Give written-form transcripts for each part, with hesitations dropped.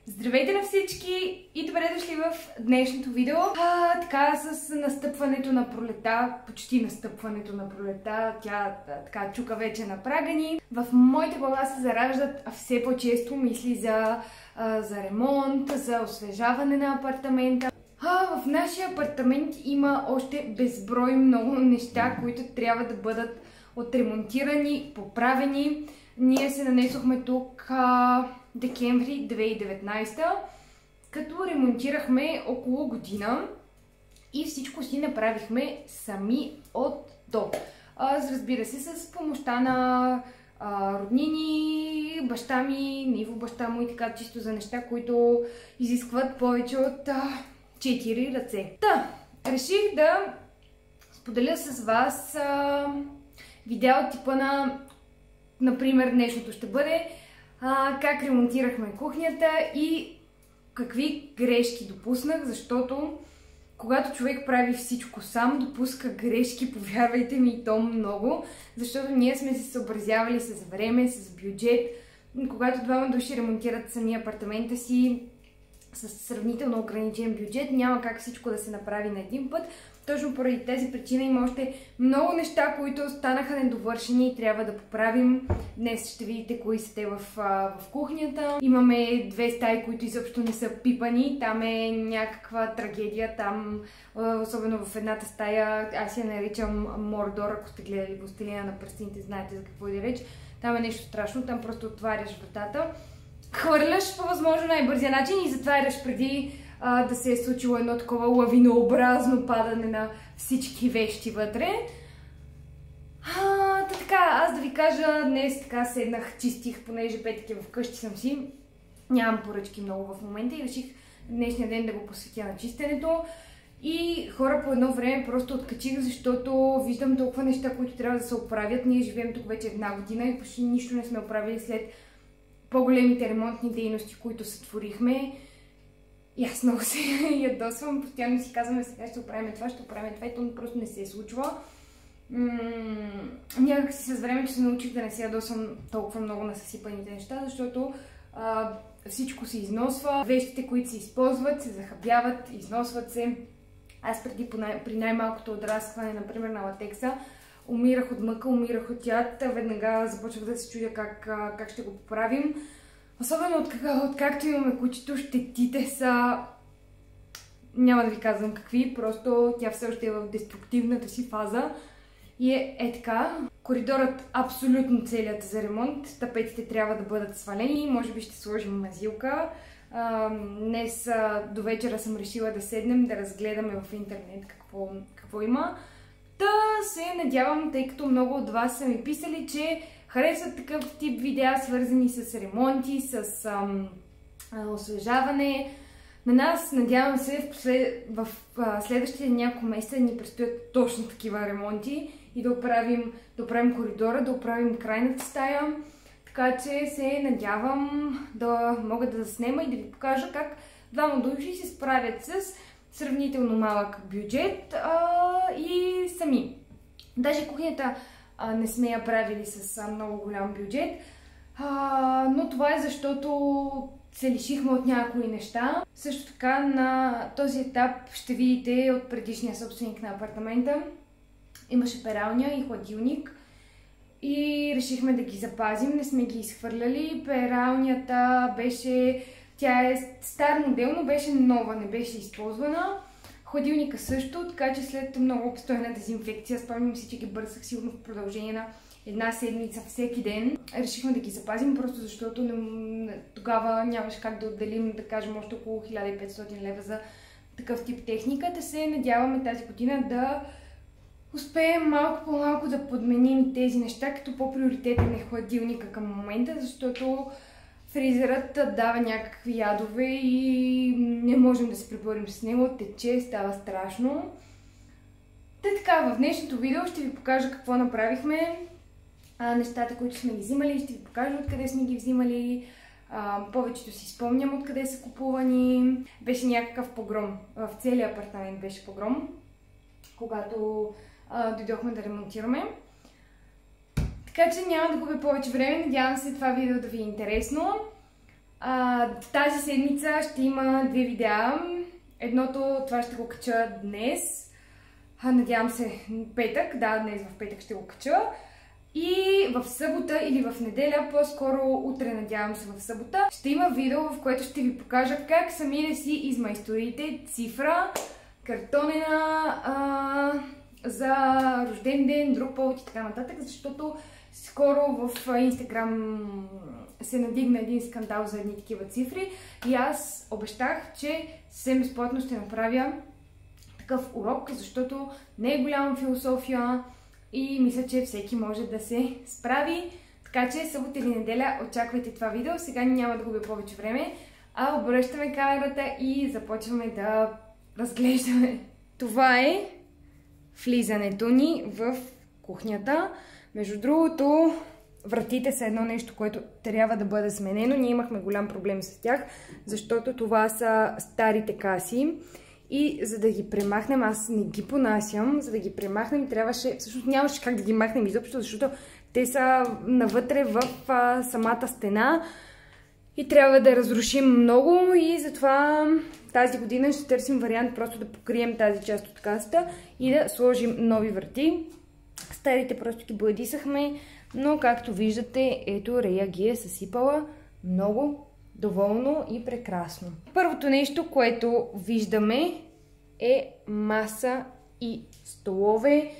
Здравейте на всички и добре дошли в днешното видео. Така с настъпването на пролета, почти настъпването на пролета, тя така чука вече на прага ни. В моята глава се зараждат все по-често мисли за ремонт, за освежаване на апартамента. В нашия апартамент има още безброй много неща, които трябва да бъдат отремонтирани, поправени. Ние се нанесохме тук декември 2019, като ремонтирахме около година и всичко си направихме сами от до. Разбира се, с помощта на роднини, баща ми, Ниво баща му и така, чисто за неща, които изискват повече от 4 ръце. Реших да споделя с вас видео типа на, например, днешното ще бъде как ремонтирахме кухнята и какви грешки допуснах, защото когато човек прави всичко сам, допуска грешки, повярвайте ми, и то много, защото ние сме се съобразявали с време, с бюджет. Когато двама души ремонтират сами апартамента си с сравнително ограничен бюджет, няма как всичко да се направи на един път. Точно поради тази причина има още много неща, които станаха недовършени и трябва да поправим. Днес ще видите кои са те в кухнята. Имаме две стаи, които изобщо не са пипани. Там е някаква трагедия. Там, особено в едната стая, аз я наричам Мордор, ако сте гледали Властелина на пръстените, знаете за какво иде реч. Там е нещо страшно, там просто отваряш вратата, хвърляш по възможно най-бързия начин и затваряш преди да се е случило едно такова лавинообразно падане на всички вещи вътре. Така, аз да ви кажа, днес така седнах, чистих, понеже петък е вкъщи съм си. Нямам поръчки много в момента и реших днешния ден да го посветя на чистенето. И хора, по едно време просто откачих, защото виждам толкова неща, които трябва да се оправят. Ние живеем тук вече една година и почти нищо не сме оправили след по-големите ремонтни дейности, които сътворихме. И аз много се ядосвам, постоянно си казваме, сега ще оправим това, и то просто не се случва. Някак си с време, че се научих да не се ядосвам толкова много на съсипаните неща, защото всичко се износва, вещите, които се използват, се захабяват, износват се. Аз преди при най-малкото отраскване, например на латекса, умирах от мъка, умирах от яд, веднага започвах да се чудя как ще го поправим. Особено откакто имаме кучето, щетите са... Няма да ви казвам какви, просто тя все още е в деструктивната си фаза. И е така. Коридорът абсолютно целият за ремонт. Тапетите трябва да бъдат свалени, може би ще сложим мазилка. Днес до вечера съм решила да седнем, да разгледаме в интернет какво има. Се надявам, тъй като много от вас са ми писали, че харесват такъв тип видеа, свързани с ремонти, с освежаване. На нас, надявам се, в следващите няколко месеца ни предстоят точно такива ремонти и да оправим коридора, да оправим крайната стая. Така че се надявам да мога да заснема и да ви покажа как двама души се справят с сравнително малък бюджет и сами. Даже кухнята не сме я правили с много голям бюджет, но това е защото се лишихме от някои неща. Също така на този етап ще видите от предишния собственик на апартамента имаше пералня и хладилник и решихме да ги запазим, не сме ги изхвърляли. Пералнята тя е стар модел, но беше нова, не беше използвана. Хладилника също, така че след много обстойна дезинфекция, спомням си, че ги бърсах сигурно в продължение на една седмица всеки ден. Решихме да ги запазим, просто защото тогава нямаше как да отделим, да кажем, още около 1500 лева за такъв тип техника. Да се надяваме тази година да успеем малко по-малко да подменим тези неща, като по-приоритетен е хладилника към момента, защото фризерът дава някакви ядове и не можем да се преборим с него, тече, става страшно. Така, в днешното видео ще ви покажа какво направихме, нещата, които сме ги взимали, ще ви покажа откъде сме ги взимали, повечето си спомням откъде са купувани. Беше някакъв погром, в целия апартамент беше погром, когато дойдохме да ремонтираме. Така че няма да губя повече време, надявам се това видео да ви е интересно. Тази седмица ще има 2 видеа. Едното, това ще го кача днес. Надявам се петък. Да, днес в петък ще го кача. И в събота или в неделя, по-скоро утре, надявам се в събота, ще има видео, в което ще ви покажа как сами да си измайсторите цифра, картонена за рожден ден, друг повод и така нататък, защото скоро в Инстаграм се надигна един скандал за едни такива цифри и аз обещах, че съвсем безплатно ще направя такъв урок, защото не е голяма философия и мисля, че всеки може да се справи. Така че събота или неделя очаквайте това видео. Сега няма да губя повече време, а обръщаме камерата и започваме да разглеждаме. Това е влизането ни в кухнята. Между другото, вратите са едно нещо, което трябва да бъде сменено. Ние имахме голям проблем с тях, защото това са старите каси. И за да ги премахнем, аз не ги понасям, за да ги премахнем трябваше, всъщност нямаше как да ги махнем изобщо, защото те са навътре в самата стена и трябва да разрушим много и затова тази година ще търсим вариант просто да покрием тази част от касата и да сложим нови врати. Старите просто ги бладисахме, но както виждате, ето Рея ги е съсипала много доволно и прекрасно. Първото нещо, което виждаме е маса и столове.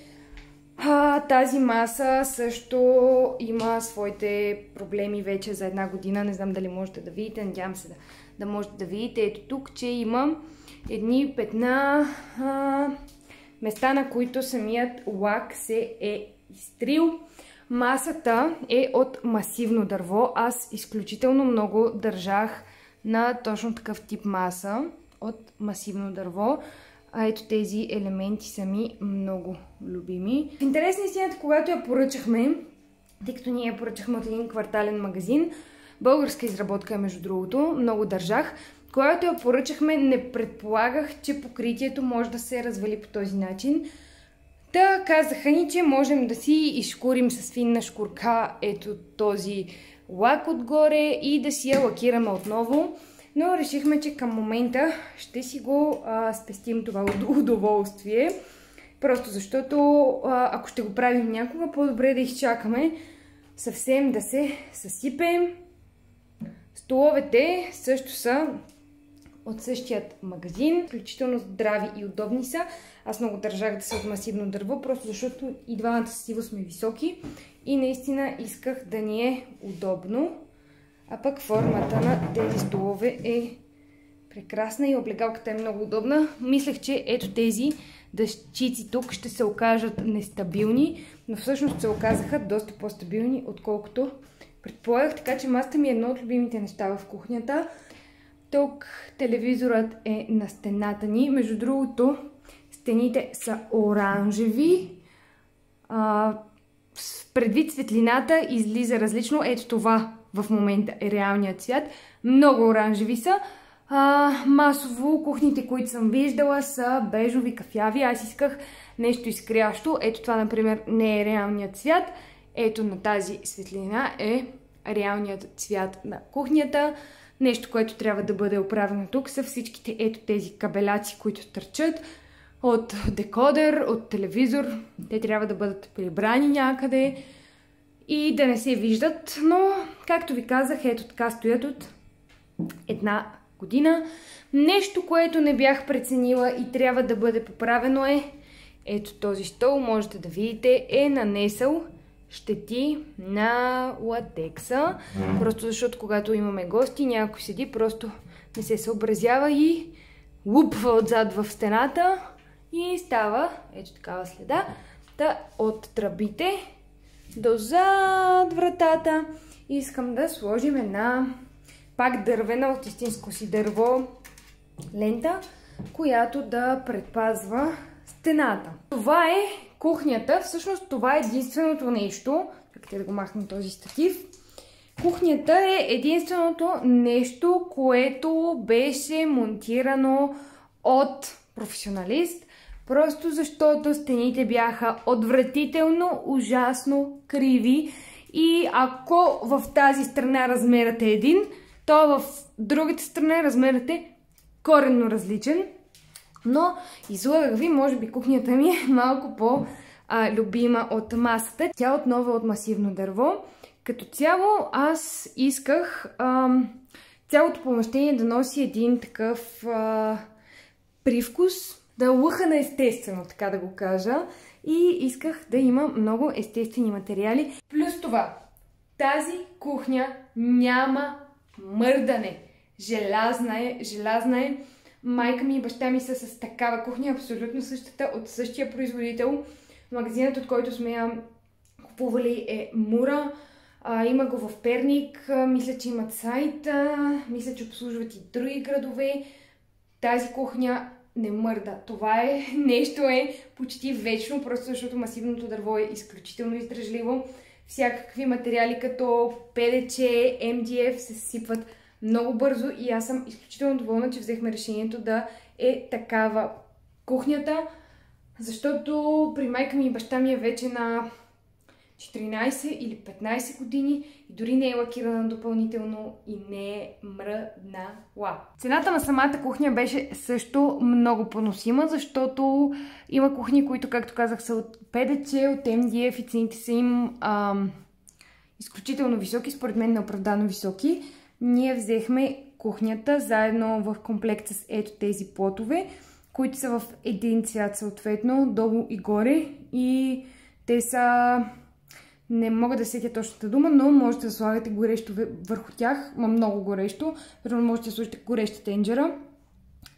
Тази маса също има своите проблеми вече за една година. Не знам дали можете да видите, надявам се да можете да видите. Ето тук, че има едни петна, места, на които самият лак се е изтрил. Масата е от масивно дърво. Аз изключително много държах на точно такъв тип маса от масивно дърво. Ето тези елементи са ми много любими. В интерес на истината, когато я поръчахме, тъй като ние я поръчахме от един квартален магазин, българска изработка между другото, много държах. Когато я поръчахме, не предполагах, че покритието може да се развали по този начин. Та казаха ни, че можем да си изшкурим с финна шкурка ето този лак отгоре и да си я лакираме отново. Но решихме, че към момента ще си го спестим това удоволствие. Просто защото ако ще го правим някога, по-добре да изчакаме съвсем да се съсипе. Столовете също са от същият магазин, включително здрави и удобни са. Аз много държах да са от масивно дърво, просто защото и двамата сиво сме високи и наистина исках да ни е удобно. А пък формата на тези столове е прекрасна и облегалката е много удобна. Мислех, че ето тези дъщици тук ще се окажат нестабилни, но всъщност се оказаха доста по-стабилни, отколкото предполагах, така че масата ми е едно от любимите неща в кухнята. Тук телевизорът е на стената ни. Между другото, стените са оранжеви. Предвид светлината излиза различно. Ето това в момента е реалният цвят. Много оранжеви са. Масово кухните, които съм виждала, са бежови, кафяви. Аз исках нещо изкрящо. Ето това, например, не е реалният цвят. Ето на тази светлина е реалният цвят на кухнята. Нещо, което трябва да бъде оправено тук, са всичките ето тези кабеляци, които търчат от декодер, от телевизор. Те трябва да бъдат прибрани някъде и да не се виждат. Но, както ви казах, ето така стоят от една година. Нещо, което не бях преценила и трябва да бъде поправено е ето този стол. Можете да видите, е нанесъл щети на латекса. Просто защото когато имаме гости, някой седи, просто не се съобразява и лупва отзад в стената и става ето такава следа. Та от тръбите до зад вратата искам да сложим една пак дървена от истинско си дърво лента, която да предпазва стената. Това е кухнята. Всъщност това е единственото нещо. Чакайте да го махнем този статив. Кухнята е единственото нещо, което беше монтирано от професионалист. Просто защото стените бяха отвратително, ужасно криви. И ако в тази страна размерът е един, То в другата страна размерът е коренно различен. Но излагах ви, може би кухнята ми е малко по-любима от масата. Тя отново е от масивно дърво. Като цяло аз исках цялото помещение да носи един такъв привкус, да лъха естествено, така да го кажа. И исках да има много естествени материали. Плюс това, тази кухня няма мърдане. Желязна е. Майка ми и баща ми са с такава кухня, абсолютно същата, от същия производител. Магазинът, от който сме я купували, е Мура. Има го в Перник, мисля, че имат сайт, мисля, че обслужват и други градове. Тази кухня не мърда. Това е нещо почти вечно, просто защото масивното дърво е изключително издръжливо. Всякакви материали като ПДЧ, МДФ се сипват много бързо и аз съм изключително доволна, че взехме решението да е такава кухнята, защото при майка ми и баща ми е вече на 14 или 15 години и дори не е лакирана допълнително и не е мръднала. Цената на самата кухня беше също много поносима, защото има кухни, които, както казах, са от ПДЧ, от МДФ и цените са им изключително високи, според мен неоправдано високи. Ние взехме кухнята заедно в комплект с ето тези плотове, които са в един цвят съответно, долу и горе. И те са... Не мога да сетя точната дума, но можете да слагате горещо върху тях. Много горещо. Можете да сложите гореща тенджера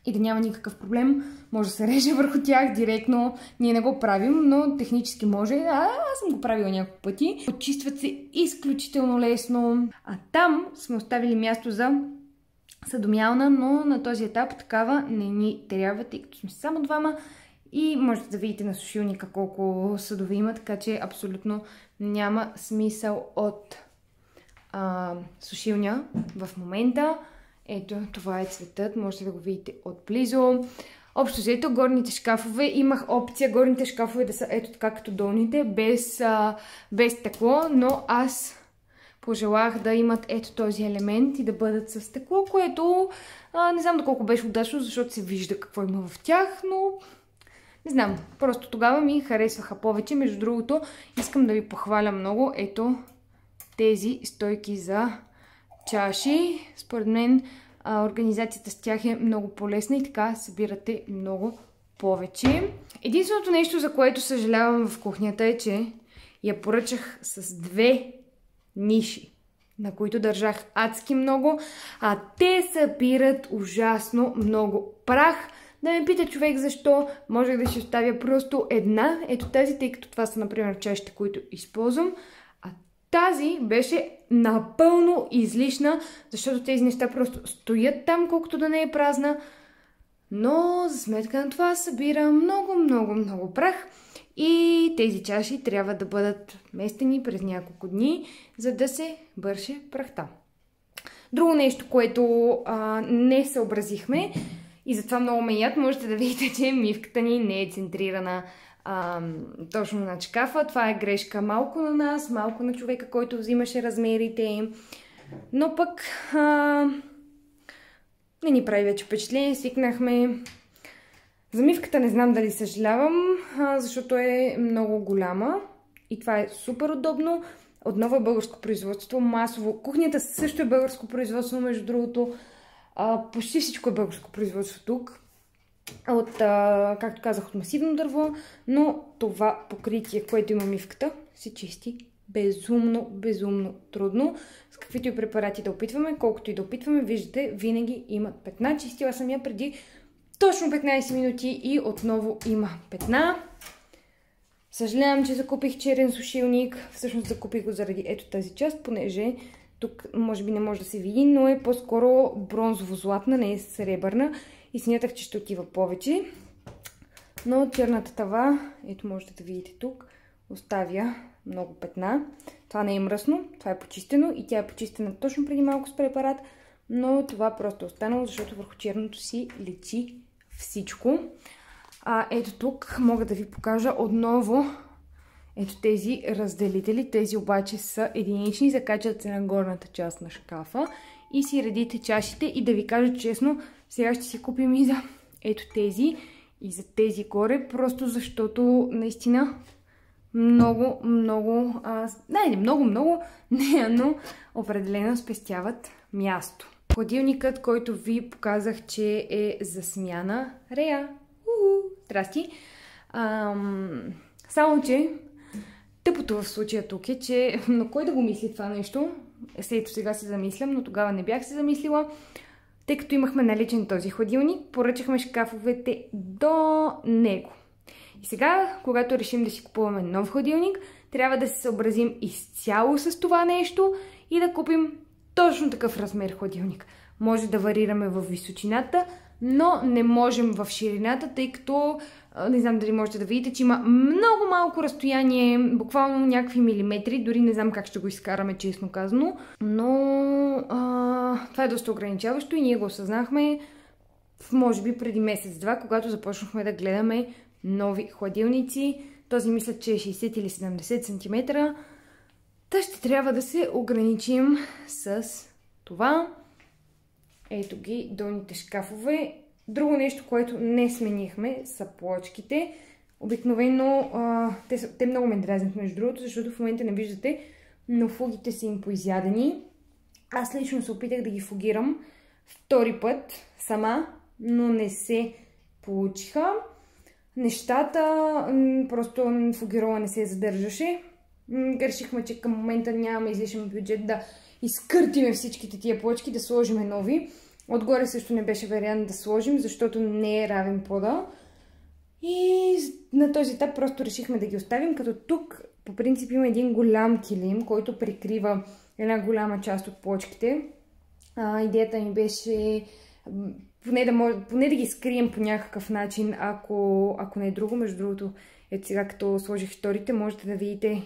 и да няма никакъв проблем. Може да се реже върху тях директно. Ние не го правим, но технически може. Аз съм го правила няколко пъти. Очистват се изключително лесно. А там сме оставили място за съдомялна, но на този етап такава не ни трябва, тъй като сме само двама. И можете да видите на сушилника колко съдове има, така че абсолютно няма смисъл от сушилня в момента. Ето, това е цветът, можете да го видите отблизо. Общо взето, горните шкафове, имах опция горните шкафове да са ето така като долните, без стъкло, но аз пожелах да имат ето този елемент и да бъдат с стъкло, което не знам доколко беше удачно, защото се вижда какво има в тях, но не знам, просто тогава ми харесваха повече. Между другото, искам да ви похваля много ето тези стойки за чаши. Според мен организацията с тях е много по-лесна и така събирате много повече. Единственото нещо, за което съжалявам в кухнята е, че я поръчах с две ниши, на които държах адски много, а те събират ужасно много прах. Да ме пита човек защо, можех да си оставя просто една, ето тази, тъй като това са, например, чашите, които използвам. А тази беше напълно излишна, защото тези неща просто стоят там, колкото да не е празна. Но за сметка на това събира много прах. И тези чаши трябва да бъдат местени през няколко дни, за да се бърше прахта. Друго нещо, което не съобразихме, и затова много ме яд, можете да видите, че мивката ни не е центрирана точно на шкафа. Това е грешка малко на нас, малко на човека, който взимаше размерите. Но пък не ни прави вече впечатление, свикнахме. За мивката не знам дали съжалявам, защото е много голяма и това е супер удобно. Отново е българско производство, масово. Кухнята също е българско производство, между другото. Почти всичко е българско производство тук. Както казах, от масивно дърво, но това покритие, което има мивката, се чисти безумно трудно. С каквито и препарати да опитваме, колкото и да опитваме, виждате, винаги имат петна. Чистила съм я преди точно 15 минути и отново има петна. Съжалявам, че закупих черен сушилник. Всъщност закупих го заради ето тази част, понеже тук може би не може да се види, но е по-скоро бронзово-златна, не е сребърна. И смятах, че ще отива повече. Но черната тава, ето можете да видите тук, оставя много петна. Това не е мръсно, това е почистено и тя е почистена точно преди малко с препарат. Но това просто е останало, защото върху черното си личи всичко. Ето тук мога да ви покажа отново ето тези разделители. Тези обаче са единични, закачат се на горната част на шкафа и си редите чашите. И да ви кажа честно, сега ще си купим и за ето тези и за тези горе, просто защото наистина много, но определено спестяват място. Хладилникът, който ви показах, че е за смяна. Рея! Здрасти! Само, че тъпото в случая тук е, че на кой да го мисли това нещо? Ето сега се замислям, но тогава не бях се замислила. Тъй като имахме наличен този хладилник, поръчахме шкафовете до него. И сега, когато решим да си купуваме нов хладилник, трябва да се съобразим изцяло с това нещо и да купим точно такъв размер хладилник. Може да варираме в височината, но не можем в ширината, тъй като не знам дали можете да видите, че има много малко разстояние, буквално някакви милиметри, дори не знам как ще го изкараме, честно казано, но това е доста ограничаващо и ние го осъзнахме може би преди месец-два, когато започнахме да гледаме нови хладилници. Този мисля, че е 60 или 70 см. Та ще трябва да се ограничим с това. Ето ги долните шкафове. Друго нещо, което не сменихме, са плочките. Обикновено те много ме дразнят, между другото, защото в момента не виждате, но фугите са им поизядени. Аз лично се опитах да ги фугирам втори път сама, но не се получиха. Нещата, просто фугирола не се задържаше. Решихме, че към момента нямаме излишен бюджет да изкъртиме всичките тия плочки, да сложим нови. Отгоре също не беше вариант да сложим, защото не е равен пода. И на този етап просто решихме да ги оставим, като тук по принцип има един голям килим, който прикрива една голяма част от плочките. Идеята ми беше поне да ги скрием по някакъв начин, ако не е друго. Между другото, ето сега като сложих шторите, можете да видите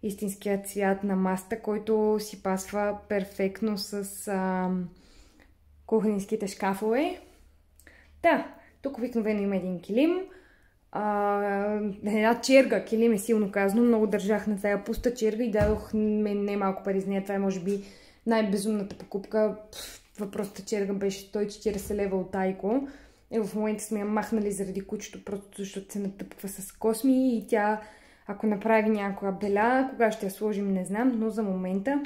истинският цвят на масата, който си пасва перфектно с кухненските шкафове. Да, тук обикновено има един килим. Една черга, килим е силно казано, много държах на тая пуста черга и дадох не малко пари за нея. Това е може би най-безумната покупка. Въпросната черга беше 140 лева от Айко. В момента сме я махнали заради кучето, просто защото се натъпква с косми и тя, ако направи някоя беля, кога ще я сложим не знам, но за момента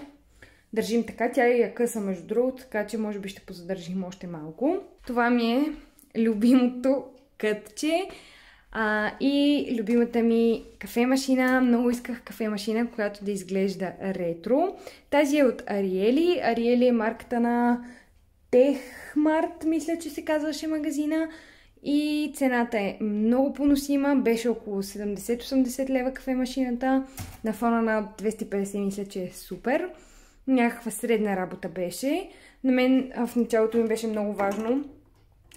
държим така. Тя е къса между другото, така че може би ще позадържим още малко. Това ми е любимото кътче и любимата ми кафемашина. Много исках кафемашина, която да изглежда ретро. Тази е от Ариели. Ариели е марката на Техмарт, мисля, че се казваше магазина. И цената е много поносима. Беше около 70-80 лева кафемашината. На фона на 250 мисля, че е супер. Някаква средна работа беше. На мен в началото ми беше много важно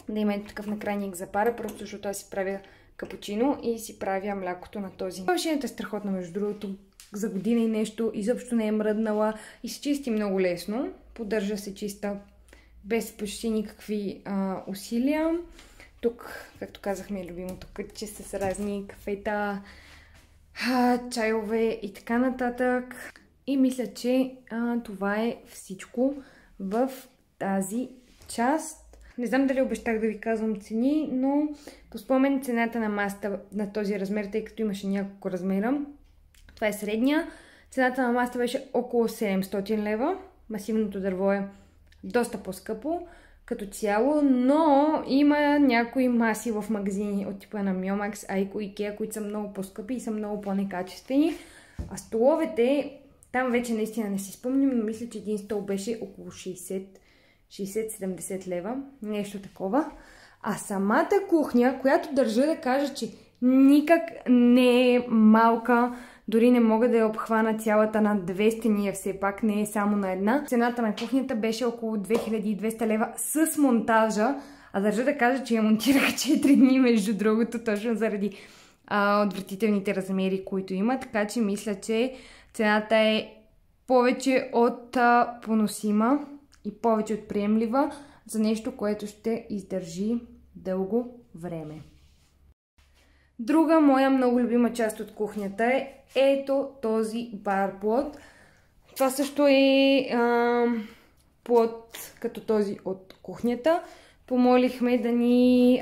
да има такъв накрайник за пара, просто защото аз си правя капучино и си правя млякото на този. Машината е страхотна, между другото, за година и нещо, изобщо не е мръднала и се чисти много лесно. Поддържа се чиста без почти никакви усилия. Тук, както казахме, е любимото кътче с разни кафета, чайове и така нататък. И мисля, че това е всичко в тази част. Не знам дали обещах да ви казвам цени, но по спомен цената на масата на този размер, тъй като имаше няколко размера, това е средния. Цената на масата беше около 700 лева. Масивното дърво е доста по-скъпо като цяло, но има някои маси в магазини от типа на Miomax, Айко, Икеа, които са много по-скъпи и са много по-некачествени. А столовете, там вече наистина не си спомням, но мисля, че един стол беше около 60-70 лева, нещо такова. А самата кухня, която държа да кажа, че никак не е малка, дори не мога да я обхвана цялата на две стени, все пак не е само на една. Цената на кухнята беше около 2200 лева с монтажа, а държа да кажа, че я монтирах 4 дни, между другото, точно заради отвратителните размери, които има, така че мисля, че цената е повече от поносима и повече от приемлива за нещо, което ще издържи дълго време. Друга моя много любима част от кухнята е ето този барплот. Това също е плод като този от кухнята. Помолихме да ни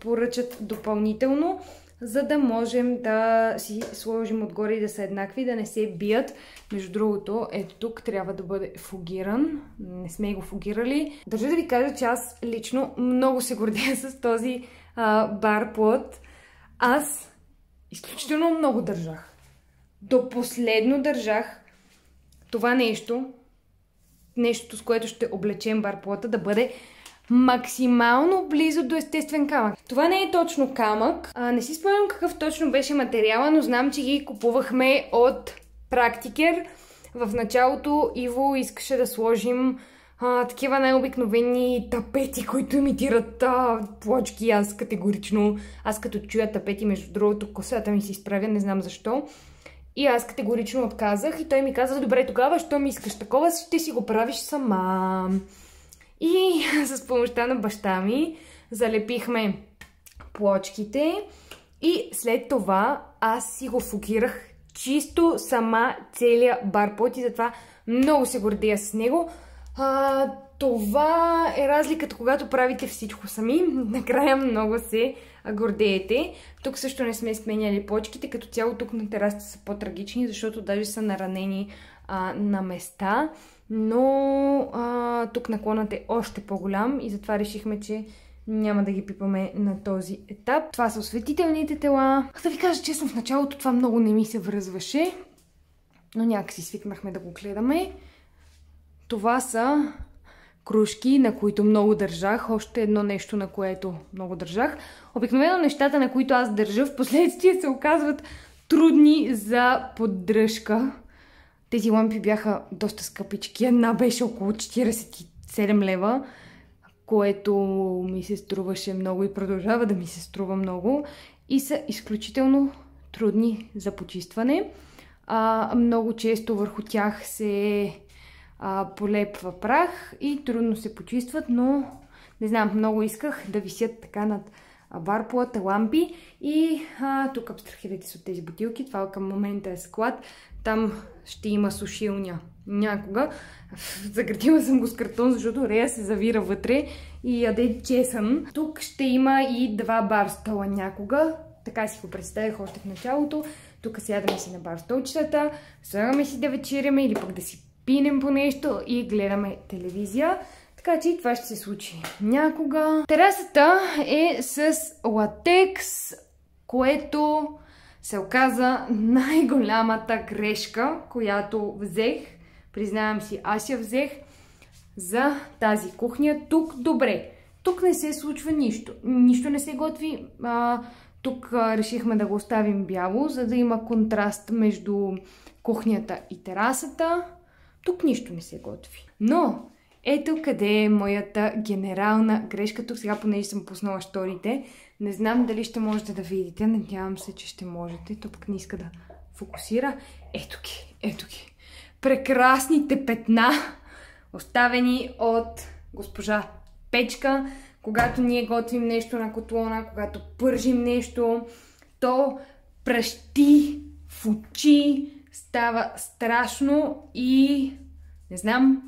поръчат допълнително, за да можем да си сложим отгоре и да са еднакви, да не се бият. Между другото, ето тук трябва да бъде фугиран. Не сме го фугирали. Държа да ви кажа, че аз лично много се гордея с този бар плод. Аз изключително много държах. До последно държах това нещото, с което ще облечем бар плота, да бъде максимално близо до естествен камък. Това не е точно камък. Не си спомням какъв точно беше материала, но знам, че ги купувахме от Практикер. В началото Иво искаше да сложим такива най-обикновени тапети, които имитират плочки. Аз като чуя тапети, между другото, косата ми се изправя, не знам защо. И аз категорично отказах и той ми каза: добре, тогава, що ми искаш такова, ще си го правиш сама. И с помощта на баща ми залепихме плочките и след това аз си го фокирах чисто сама целия бар плод и затова много се гордея с него. Това е разликата, когато правите всичко сами. Накрая много се гордеете. Тук също не сме сменяли плочките. Като цяло тук на терасата са по-трагични, защото даже са наранени на места. Но тук наклонът е още по-голям и затова решихме, че няма да ги пипаме на този етап. Това са осветителните тела. Да ви кажа честно, в началото това много не ми се връзваше, но някакси свикнахме да го гледаме. Това са кружки, на които много държах. Още едно нещо, на което много държах. Обикновено нещата, на които аз държа, в последствие се оказват трудни за поддръжка. Тези лампи бяха доста скъпички. Една беше около 47 лева, което ми се струваше много и продължава да ми се струва много. И са изключително трудни за почистване. Много често върху тях се полепва прах и трудно се почистват, но не знам, много исках да висят така над бар плата лампи. И тук абстрахирайте се от тези бутилки. Това към момента е склад. Там ще има сушилня някога. Заградила съм го с картон, защото Рея се завира вътре и яде чесън. Тук ще има и 2 бар стола някога. Така си го представях още в началото. Тук сядаме си на бар столчетата, слагаме си да вечеряме или пък да си пинем по нещо и гледаме телевизия. Така че това ще се случи някога. Терасата е с латекс, което се оказа най-голямата грешка, която взех. Признавам си, аз я взех за тази кухня. Тук добре. Тук не се случва нищо. Нищо не се готви. Тук решихме да го оставим бяло, за да има контраст между кухнята и терасата. Тук нищо не се готви. Но ето къде е моята генерална грешка. Тук сега, понеже съм пуснала шторите, не знам дали ще можете да видите. Надявам се, че ще можете. То пък не иска да фокусира. Ето ги. Прекрасните петна, оставени от госпожа Печка. Когато ние готвим нещо на котлона, когато пържим нещо, то пръщи, фучи, става страшно и не знам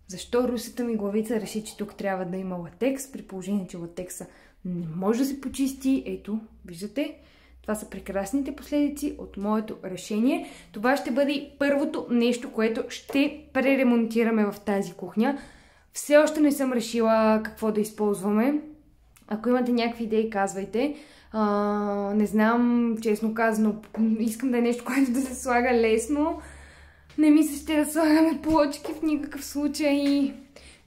защо русата ми главица реши, че тук трябва да има латекс, при положение, че латекса не може да се почисти. Ето, виждате? Това са прекрасните последици от моето решение. Това ще бъде първото нещо, което ще преремонтираме в тази кухня. Все още не съм решила какво да използваме. Ако имате някакви идеи, казвайте. Не знам, честно казано, искам да е нещо, което да се слага лесно. Не ми се ще да слагаме плочки в никакъв случай.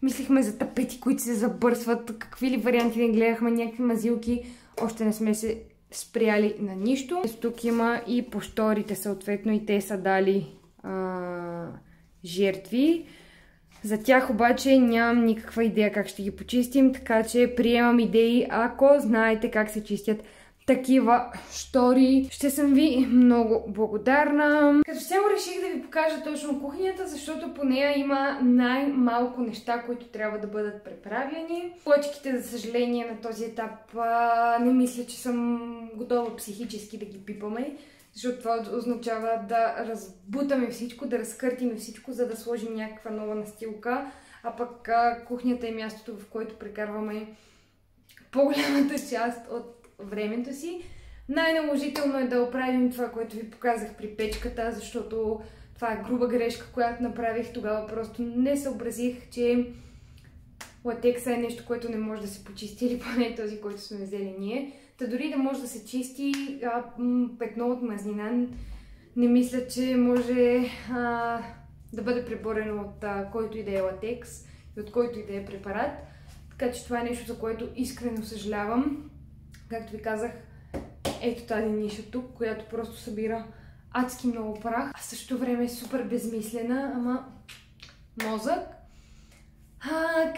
Мислихме за тапети, които се забърсват. Какви ли варианти не гледахме, някакви мазилки. Още не сме се спряли на нищо. Тук има и по шторите съответно и те са дали жертви. За тях обаче нямам никаква идея как ще ги почистим, така че приемам идеи, ако знаете как се чистят такива штори. Ще съм ви много благодарна. Като цяло реших да ви покажа точно кухнята, защото по нея има най-малко неща, които трябва да бъдат преправяни. Плочките, за съжаление, на този етап не мисля, че съм готова психически да ги пипаме, защото това означава да разбутаме всичко, да разкъртиме всичко, за да сложим някаква нова настилка. а пък кухнята е мястото, в което прекарваме по-голямата част от времето си. Най-наложително е да оправим това, което ви показах при печката, защото това е груба грешка, която направих. Тогава просто не съобразих, че латекса е нещо, което не може да се почисти, или поне този, който сме взели ние. Та дори да може да се чисти петно от мазнина, не мисля, че може да бъде преборено от който и да е латекс и от който и да е препарат. Така че това е нещо, за което искрено съжалявам. Както ви казах, ето тази ниша тук, която просто събира адски много прах, а в същото време е супер безмислена, ама мозък.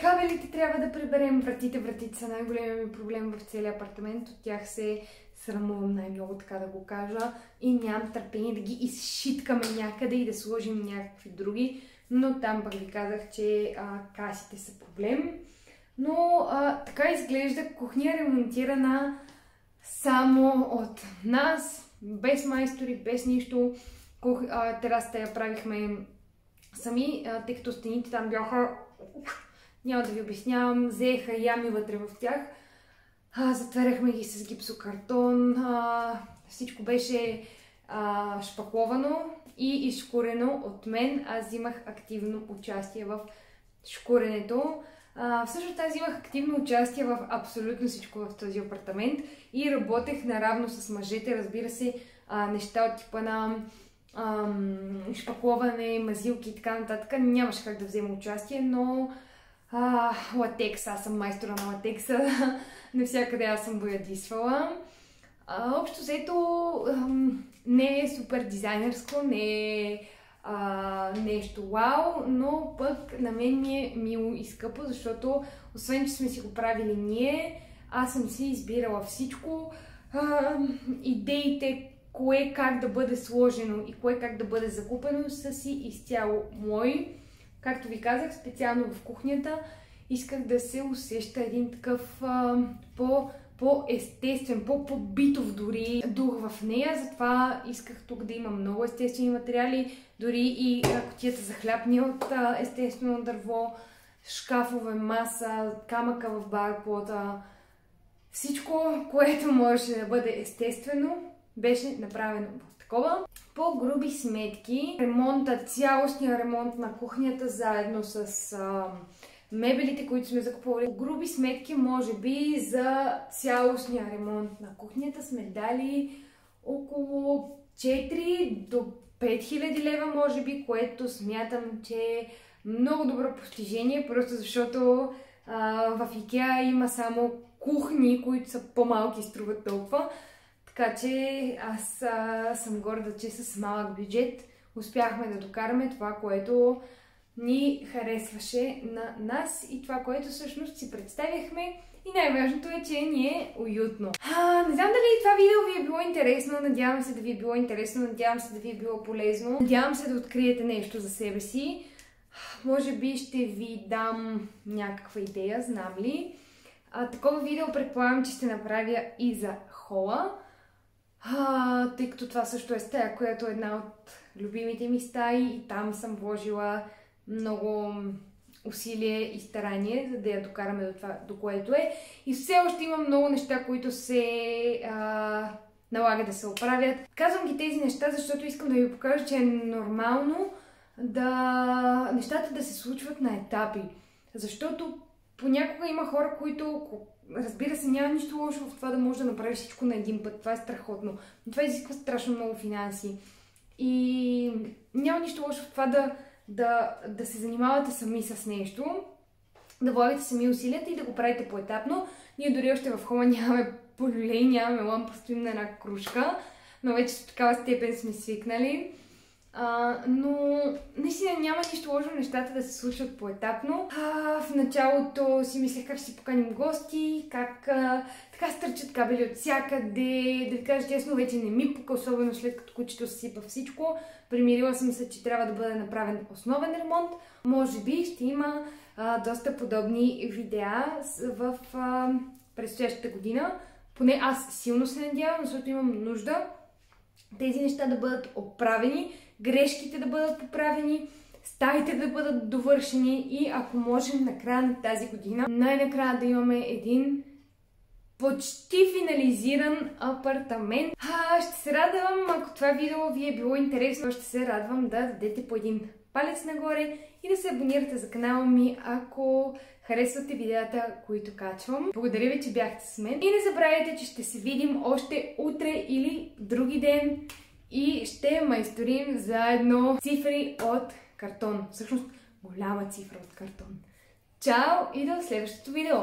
Кабелите трябва да приберем. Вратите са най-големият ми проблем в целия апартамент. От тях се срамувам най-много, така да го кажа. И нямам търпение да ги изшиткаме някъде и да сложим някакви други. Но там пък ви казах, че касите са проблем. Но така изглежда кухня ремонтирана само от нас, без майстори, без нищо. Терасата я правихме сами, тъй като стените там бяха, няма да ви обяснявам, взеха ями вътре в тях. Затваряхме ги с гипсокартон, всичко беше шпакловано и изшкурено от мен. Аз взимах активно участие в шкуренето. Всъщност аз имах активно участие в абсолютно всичко в този апартамент и работех наравно с мъжете, разбира се, неща от типа на шпакловане, мазилки и така нататък. Нямаше как да взема участие, но латекс, аз съм майстора на латекса, навсякъде аз съм боядисвала. Общо взето не е супер дизайнерско, не е нещо вау, но пък на мен ми е мило и скъпо, защото освен, че сме си го правили ние, аз съм си избирала всичко. Идеите, кое как да бъде сложено и кое как да бъде закупено, са си изцяло мои. Както ви казах, специално в кухнята исках да се усеща един такъв по-естествен, по-битов дори дух в нея. Затова исках тук да има много естествени материали, дори и кутията за хляб ни от естествено дърво, шкафове, маса, камъка в барплота. Всичко, което можеше да бъде естествено, беше направено в такова. По груби сметки, цялостния ремонт на кухнята, заедно с мебелите, които сме закупували. По груби сметки, може би, за цялостния ремонт на кухнята сме дали около 4 до 5000 лева, може би, което смятам, че е много добро постижение, просто защото в Икеа има само кухни, които са по-малки и струват толкова. Така че аз съм горда, че с малък бюджет успяхме да докараме това, което ни харесваше на нас и това, което всъщност си представяхме. И най-важното е, че ни е уютно. Не знам дали това видео ви е било интересно, надявам се да ви е било интересно, надявам се да ви е било полезно. Надявам се да откриете нещо за себе си. Може би ще ви дам някаква идея, знам ли. Такова видео предполагам, че ще направя и за хола. Тъй като това също е стая, която е една от любимите ми стаи и там съм вложила много усилие и старание, за да я докараме до това, до което е. И все още има много неща, които се налага да се оправят. Казвам ги тези неща, защото искам да ви покажа, че е нормално нещата да се случват на етапи. Защото понякога има хора, които, разбира се, няма нищо лошо в това да можеш да направиш всичко на един път. Това е страхотно. Но това изисква страшно много финанси. И няма нищо лошо в това да се занимавате сами с нещо, да влагате сами усилията и да го правите поетапно. Ние дори още в хола нямаме полюлей, нямаме лампа, стоим на една кружка, но вече в такава степен сме свикнали. Но наистина няма нищо лошо нещата да се случват поетапно. В началото си мислех как ще си поканим гости, как така стърчат кабели от всякъде. Да ви кажа честно, вече не ми пука, особено след като кучето съсипа всичко. Примирила съм се, че трябва да бъде направен основен ремонт. Може би ще има доста подобни видеа в предстоящата година. Поне аз силно се надявам, защото имам нужда тези неща да бъдат оправени, грешките да бъдат поправени, стаите да бъдат довършени и ако можем накрая на тази година, най-накрая да имаме един почти финализиран апартамент. Ще се радвам, ако това видео ви е било интересно, ще се радвам да дадете по един палец нагоре и да се абонирате за канала ми, ако харесвате видеята, които качвам. Благодаря ви, че бяхте с мен. И не забравяйте, че ще се видим още утре или други ден и ще майсторим заедно цифри от картон. Всъщност, голяма цифра от картон. Чао и до следващото видео!